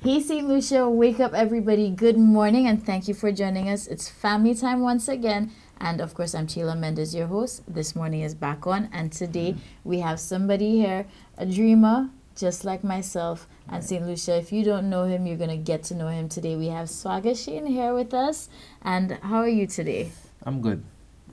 Hey, St. Lucia, wake up, everybody. Good morning, and thank you for joining us. It's family time once again. And of course, I'm Sheila Mendez, your host. This morning is back on, and today we have somebody here, a dreamer, just like myself. And St. Lucia, if you don't know him, you're going to get to know him today. We have Swagger Shane here with us. And how are you today? I'm good.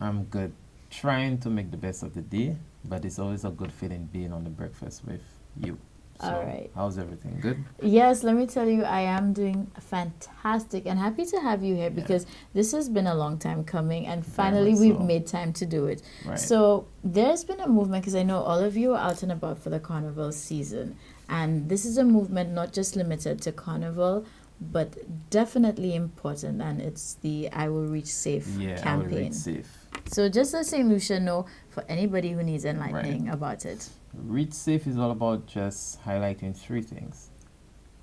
I'm good. Trying to make the best of the day, but it's always a good feeling being on the breakfast with you. So, All right. how's everything? Good? Yes, let me tell you, I am doing fantastic and happy to have you here because this has been a long time coming and finally much we've so. made time to do it. Right. So, there's been a movement because I know all of you are out and about for the carnival season. And this is a movement not just limited to carnival, but definitely important. And it's the I Will Reach Safe Yeah, I will campaign. read safe. So, just let St. Lucia know for anybody who needs enlightening about it. Read safe is all about just highlighting three things: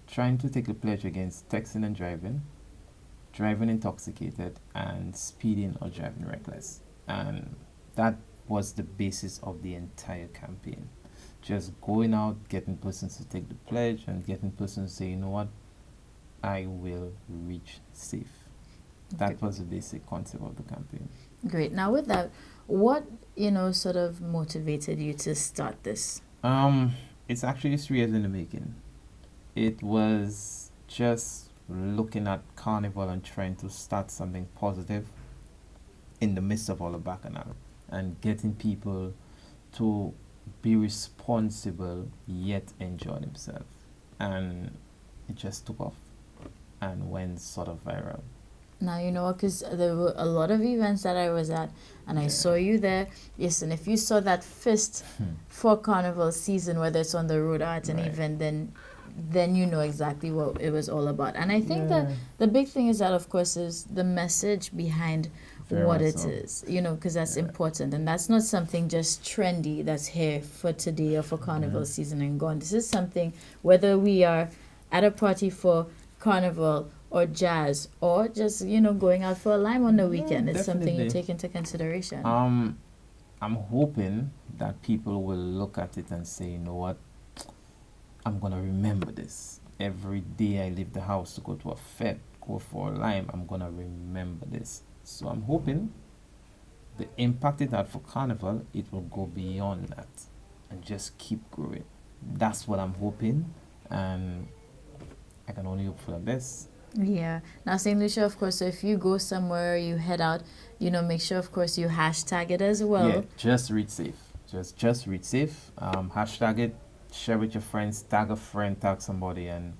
trying to take the pledge against texting and driving, driving intoxicated, and speeding or driving reckless. And that was the basis of the entire campaign. Just going out, getting persons to take the pledge, and getting persons to say, you know what, I will reach safe. That was the basic concept of the campaign. Great. Now, with that, what sort of motivated you to start this? It's actually 3 years in the making. It was just looking at Carnival and trying to start something positive in the midst of all the bacchanal and getting people to be responsible yet enjoy themselves. And it just took off and went sort of viral. Now, because there were a lot of events that I was at, and I saw you there. Yes, and if you saw that fist for carnival season, whether it's on the road or at an Right. event, then you know exactly what it was all about. And I think that the big thing is that, of course, is the message behind Very what much it so. is, because that's Yeah. important. And that's not something just trendy that's here for today or for carnival season and gone. This is something, whether we are at a party for carnival or jazz or just, going out for a lime on the weekend, it's something you definitely. take into consideration. I'm hoping that people will look at it and say, you know what, I'm gonna remember this. Every day I leave the house to go to a fete, go for a lime, I'm gonna remember this. So I'm hoping the impact it had for Carnival, it will go beyond that and just keep growing. That's what I'm hoping, and I can only hope for the best. Yeah. Now, St. Lucia, of course, so if you go somewhere, you head out, make sure, of course, you hashtag it as well. Yeah, just read safe. Just read safe. Hashtag it, share with your friends, tag a friend, tag somebody, and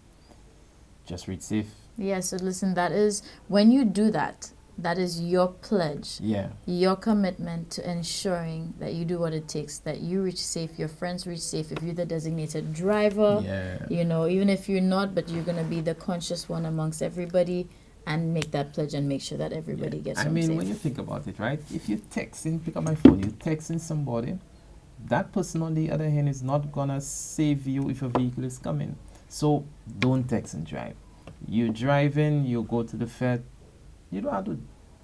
just read safe. Yeah, so listen, that is, when you do that, that is your pledge, Yeah, your commitment to ensuring that you do what it takes, that you reach safe, your friends reach safe. If you're the designated driver, yeah. even if you're not, but you're going to be the conscious one amongst everybody and make that pledge and make sure that everybody gets I home mean, safe. when you think about it, right? If you texting, pick up my phone, you texting somebody, that person on the other hand is not gonna save you if a vehicle is coming. So don't text and drive. You driving, you go to the fed, you don't have to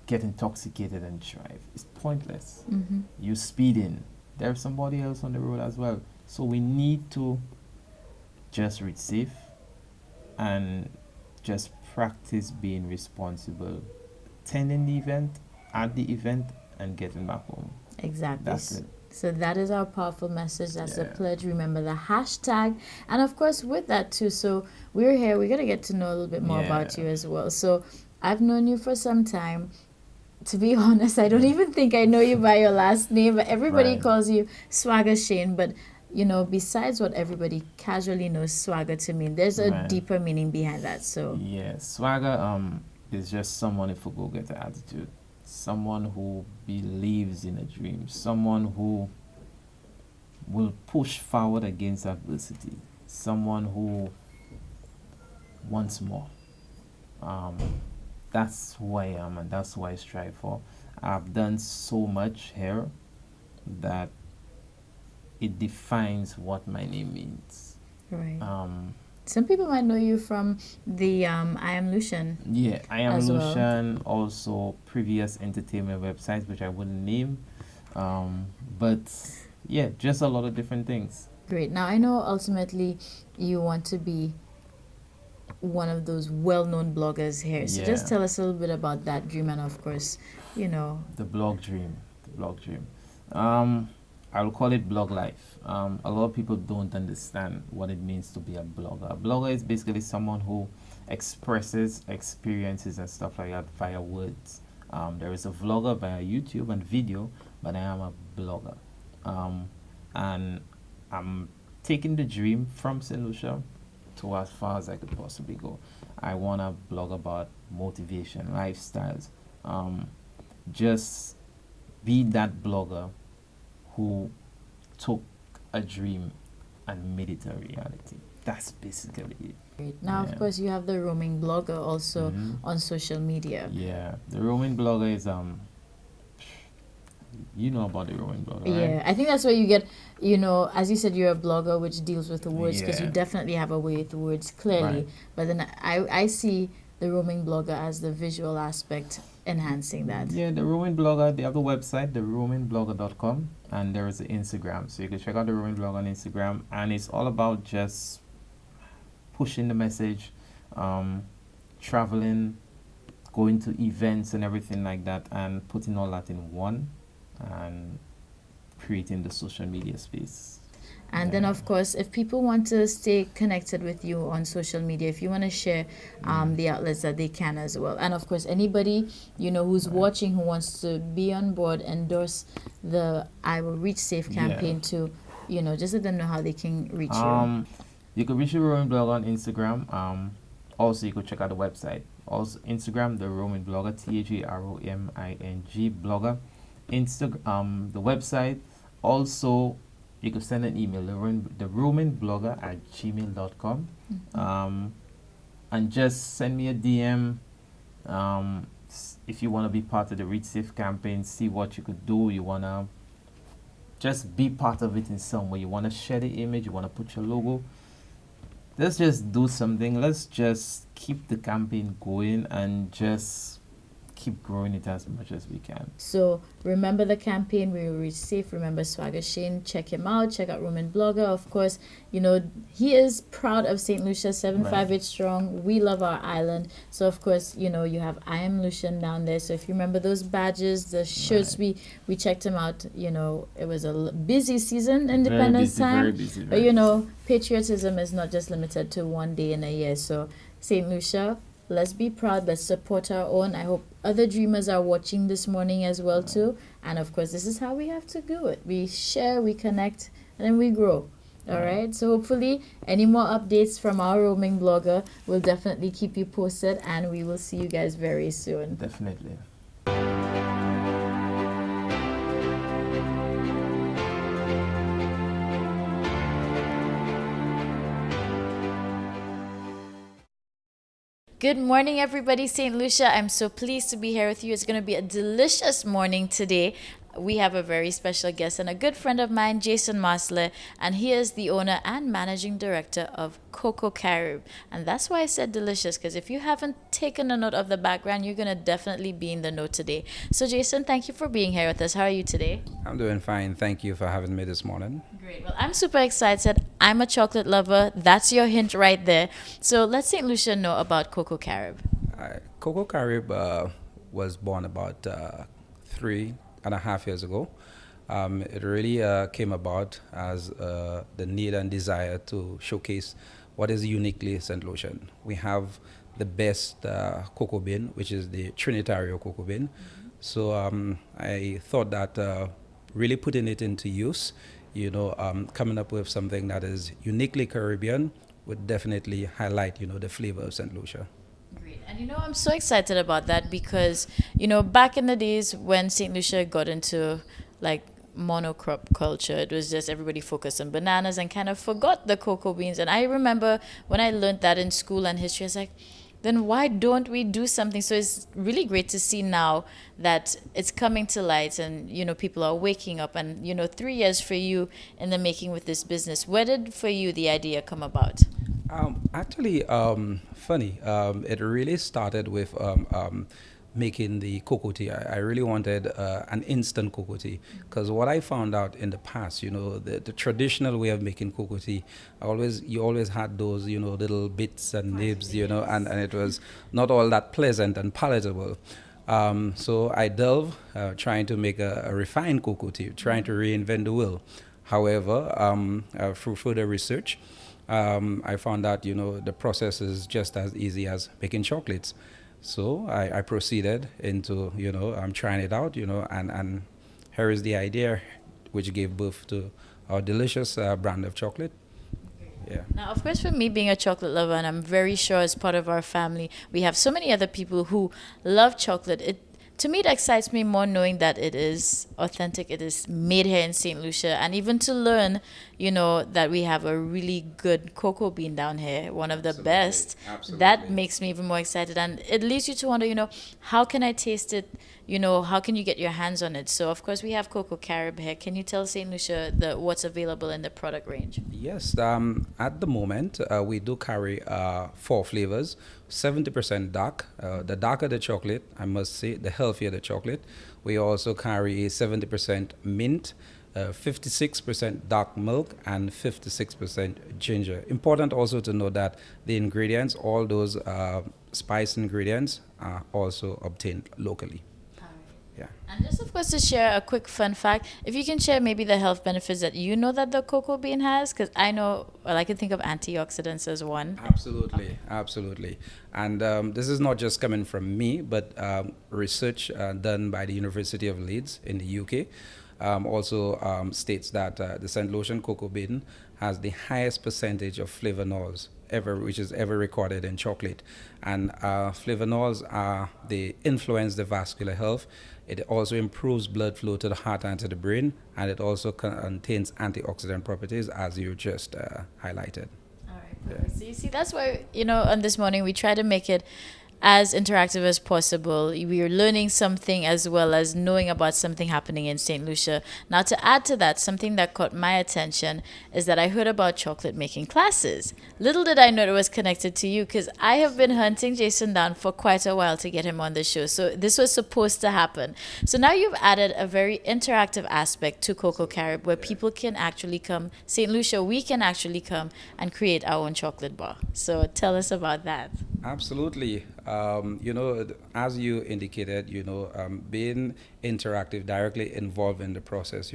get intoxicated and drive. It's pointless. Mm-hmm. You speeding. There's somebody else on the road as well. So we need to just read safe and just practice being responsible, attending the event, at the event, and getting back home. Exactly. That's it. So that is our powerful message. That's the Yeah. pledge. Remember the hashtag. And of course, with that too, so we're here. We're going to get to know a little bit more about Yeah. you as well. So I've known you for some time. To be honest, I don't even think I know you by your last name, but everybody Right. calls you Swagger Shane. But, besides what everybody casually knows Swagger to mean, there's a Right. deeper meaning behind that. So, Yeah, swagger is just someone with a go-getter attitude, someone who believes in a dream, someone who will push forward against adversity, someone who wants more. Um, that's who I am, and that's who I strive for. I've done so much here that it defines what my name means. right. Um, Some people might know you from the I Am Lucian. Yeah, I am As well. Lucian. Also, previous entertainment websites, which I wouldn't name. But yeah, just a lot of different things. Great. Now, I know ultimately you want to be one of those well-known bloggers here. So just Yeah. tell us a little bit about that dream, and of course, The blog dream. The blog dream. I'll call it blog life. A lot of people don't understand what it means to be a blogger. A blogger is basically someone who expresses experiences and stuff like that via words. There is a vlogger via YouTube and video, but I am a blogger. And I'm taking the dream from St. Lucia to as far as I could possibly go. I want to blog about motivation, lifestyles, just be that blogger who took a dream and made it a reality. That's basically it. great. Now, Yeah. of course, you have the roaming blogger also Mhm. on social media. Yeah, the roaming blogger is you know about the roaming blogger, right? Yeah, I think that's where you get, as you said, you're a blogger which deals with the words because you Yeah. definitely have a way with the words clearly. Right. But then I see the roaming blogger as the visual aspect enhancing that. Yeah, the roaming blogger, they have the website, theroamingblogger.com, and there is the Instagram. So you can check out the roaming blog on Instagram, and it's all about just pushing the message, traveling, going to events and everything like that, and putting all that in one and creating the social media space. And then, Yeah. of course, if people want to stay connected with you on social media, if you want to share the outlets that they can as well. And of course, anybody, who's Right. watching who wants to be on board, endorse the I Will Reach Safe campaign to, just let them know how they can reach you. You can reach the Roaming Blogger on Instagram. Also, you could check out the website. Also, Instagram, the Roaming Blogger, THEROMING blogger. The website. Also, you could send an email, the Roaming Blogger at gmail.com. And just send me a DM. If you want to be part of the Reach Safe campaign, see what you could do. You want to just be part of it in some way. You want to share the image, you want to put your logo. Let's just do something. Let's just keep the campaign going and just keep growing it as much as we can. So remember the campaign, We Will Reach Safe. Remember Swagger Shane. Check him out. Check out Roman Blogger. Of course, he is proud of St. Lucia, 758 strong. We love our island. So of course, you have I Am Lucian down there. So if you remember those badges, the shirts, Right. we checked them out. It was a busy season, Very Independence busy, time. very busy. But very busy. patriotism is not just limited to one day in a year. So St. Lucia, let's be proud. Let's support our own. I hope other dreamers are watching this morning as well too. And of course, this is how we have to do it. We share, we connect, and then we grow. All right. So hopefully, any more updates from our roaming blogger will definitely keep you posted, and we will see you guys very soon. Definitely. Good morning, everybody. St. Lucia, I'm so pleased to be here with you. It's going to be a delicious morning today. We have a very special guest and a good friend of mine, Jason Masler, and he is the owner and managing director of Coco Carib. And that's why I said delicious, because if you haven't taken a note of the background, you're going to definitely be in the know today. So, Jason, thank you for being here with us. How are you today? I'm doing fine. Thank you for having me this morning. Great. Well, I'm super excited. I'm a chocolate lover. That's your hint right there. So let St. Lucia know about Coco Carib. Coco Carib was born about 3.5 years ago. It really came about as the need and desire to showcase what is uniquely St. Lucian. We have the best cocoa bean, which is the Trinitario cocoa bean. So I thought that really putting it into use, coming up with something that is uniquely Caribbean would definitely highlight, the flavor of St. Lucia. Great. And I'm so excited about that because, back in the days when St. Lucia got into like monocrop culture, it was just everybody focused on bananas and kind of forgot the cocoa beans. And I remember when I learned that in school and history, I was like, then why don't we do something? So it's really great to see now that it's coming to light and, people are waking up and, 3 years for you in the making with this business. Where did for you the idea come about? Actually, funny. It really started with making the cocoa tea. I really wanted an instant cocoa tea because what I found out in the past, the traditional way of making cocoa tea, you always had those, little bits and nibs, and it was not all that pleasant and palatable. So I delve trying to make a refined cocoa tea, trying to reinvent the wheel. However, through further research, I found that the process is just as easy as making chocolates. So I proceeded into I'm trying it out, and here is the idea, which gave birth to our delicious brand of chocolate. Yeah. Now, of course, for me being a chocolate lover, and I'm very sure as part of our family, we have so many other people who love chocolate. To me, it excites me more knowing that it is authentic, it is made here in St. Lucia, and even to learn, that we have a really good cocoa bean down here, one of the best. Absolutely. That makes me even more excited, and it leads you to wonder, how can I taste it? How can you get your hands on it? So, of course, we have Cocoa Carib here. Can you tell St. Lucia what's available in the product range? Yes, at the moment, we do carry 4 flavors, 70% dark. The darker the chocolate, I must say, the healthier the chocolate. We also carry 70% mint, 56% dark milk, and 56% ginger. Important also to know that the ingredients, all those spice ingredients, are also obtained locally. Yeah. And just, of course, to share a quick fun fact, if you can share maybe the health benefits that that the cocoa bean has, because I can think of antioxidants as one. Absolutely. And this is not just coming from me, but research done by the University of Leeds in the UK also states that the St. Lucian cocoa bean has the highest percentage of flavonols which is ever recorded in chocolate. And flavonols they influence the vascular health. It also improves blood flow to the heart and to the brain, and it also contains antioxidant properties, as you just highlighted. All right, perfect. So you see, that's why, on this morning, we try to make it as interactive as possible. We are learning something as well as knowing about something happening in St. Lucia. Now, to add to that, something that caught my attention is that I heard about chocolate making classes. Little did I know it was connected to you, because I have been hunting Jason down for quite a while to get him on the show. So this was supposed to happen. So now you've added a very interactive aspect to Cocoa Carib, where people can actually come, St. Lucia, we can actually come and create our own chocolate bar. So tell us about that. Absolutely. As you indicated, being interactive, directly involved in the process,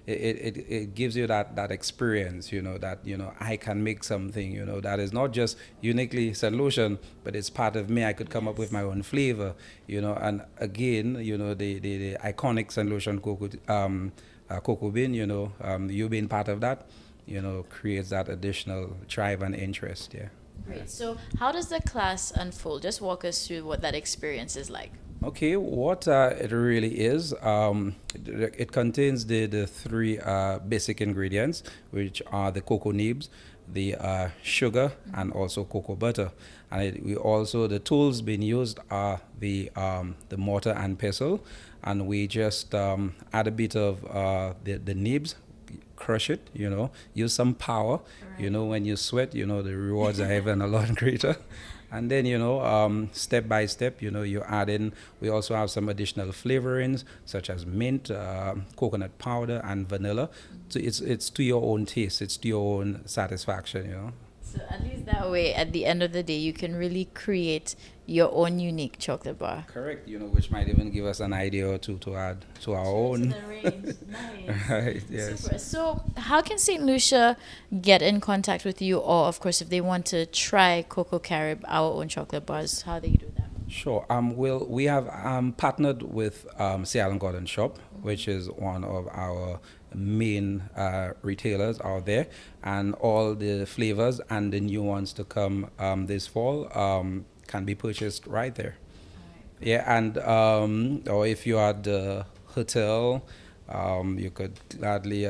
it gives you that experience, that, I can make something, that is not just uniquely St. Lucian, but it's part of me. I could come up with my own flavor, and again, the iconic St. Lucian cocoa bean, you being part of that, creates that additional drive and interest, yeah. Great. So how does the class unfold? Just walk us through what that experience is like. Okay, what it really is, it contains the 3 basic ingredients, which are the cocoa nibs, the sugar, and also cocoa butter. And the tools being used are the mortar and pestle, and we just add a bit of the nibs, crush it, use some power. Right. When you sweat, the rewards are even a lot greater. And then, step by step, you add in, we also have some additional flavorings such as mint, coconut powder, and vanilla. So it's to your own taste, it's to your own satisfaction, So at least that way, at the end of the day, you can really create your own unique chocolate bar. Correct, which might even give us an idea or two to add to our own. To the range. Nice. Right, yes. Super. So how can St. Lucia get in contact with you, or of course if they want to try Cocoa Carib, our own chocolate bars, how do you do that? Sure. We have partnered with Sea Island Garden Shop, which is one of our main retailers out there, and all the flavors and the new ones to come this fall can be purchased right there. Right. Yeah, and or if you are at the hotel, you could gladly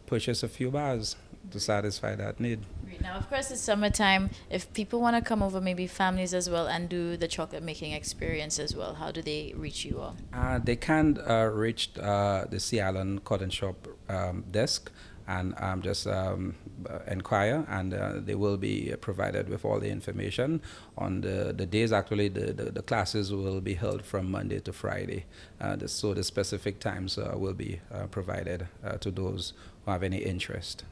purchase a few bars to satisfy that need. Now, of course, it's summertime. If people want to come over, maybe families as well, and do the chocolate making experience as well, how do they reach you all? They can reach the Sea Island Cotton Shop desk and just inquire, and they will be provided with all the information on the days. Actually, the classes will be held from Monday to Friday, so the specific times will be provided to those who have any interest.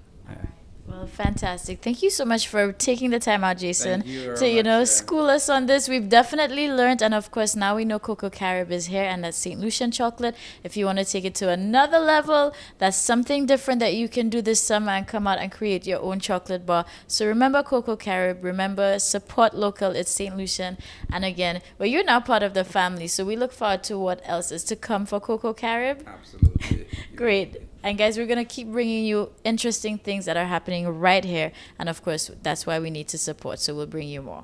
Well, fantastic. Thank you so much for taking the time out, Jason, Thank you to, very much, school us on this. We've definitely learned. And of course, now we know Coco Carib is here and that's St. Lucian chocolate. If you want to take it to another level, that's something different that you can do this summer and come out and create your own chocolate bar. So remember Coco Carib. Remember, support local. It's St. Lucian. And again, well, you're now part of the family. So we look forward to what else is to come for Coco Carib. Absolutely. Great. And guys, we're going to keep bringing you interesting things that are happening right here. And of course, that's why we need to support. So we'll bring you more.